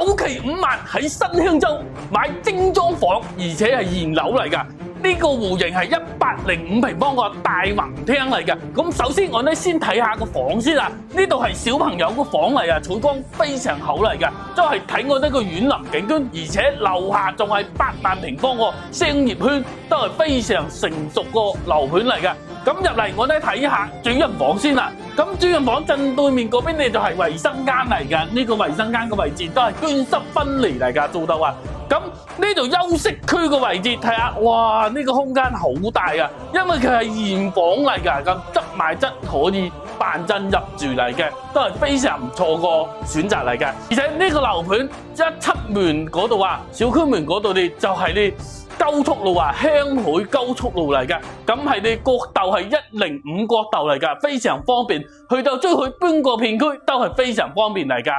首期5萬喺新香洲買精裝房，而且係現樓嚟㗎。呢個戶型係105平方個大橫廳嚟嘅。咁首先我哋先睇下個房先啦。呢度係小朋友個房嚟啊，採光非常好嚟嘅，都係睇我呢個園林景觀，而且樓下仲係8萬平方個商業圈，都係非常成熟個樓盤嚟嘅。咁入嚟我哋睇下主人房先啦。咁主人房正對面嗰邊呢就係衛生間嚟嘅，呢個衛生間嘅位置都係乾濕分離嚟㗎，做到啊！咁呢度休息區嘅位置睇下，哇！呢個空間好大啊，因為佢係現房嚟㗎，咁執埋質可以辦證入住嚟嘅，都係非常唔錯個選擇嚟嘅。而且呢個樓盤一出門嗰度啊，小區門嗰度呢就係呢高速路啊，香海高速路嚟嘅，咁係你國道係105國道嚟㗎，非常方便。去到追去邊個片區都係非常方便嚟㗎。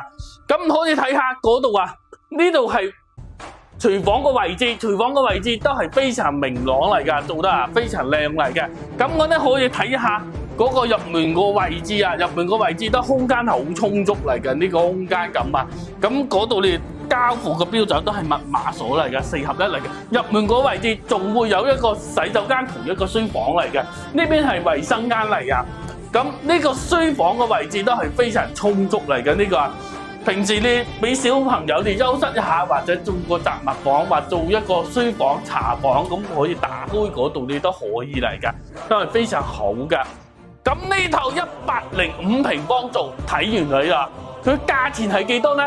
咁可以睇下嗰度啊，呢度係廚房個位置，廚房個位置都係非常明朗嚟㗎，做得啊非常靚嚟嘅。咁我哋可以睇下嗰個入門個位置啊，入門個位置都空間好充足嚟嘅，呢個空間感啊。咁嗰度你交付嘅標準都係密碼鎖嚟嘅，4合一嚟嘅。入門個位置仲會有一個洗手間同一個書房嚟嘅，呢邊係衛生間嚟㗎。咁呢個書房嘅位置都係非常充足嚟嘅，呢個平時你俾小朋友哋休息一下，或者做個雜物房，或做一個書房、茶房，咁可以打開嗰度你都可以嚟㗎，都係非常好㗎。咁呢套105平方做睇完佢啦，佢價錢係幾多呢？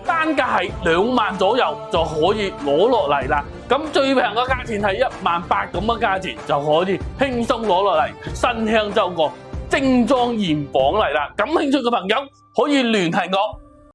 單價係2萬左右就可以攞落嚟啦。咁最平嘅價錢係18000咁嘅價錢就可以輕鬆攞落嚟新香洲個精裝現房嚟啦。感興趣嘅朋友可以聯繫我。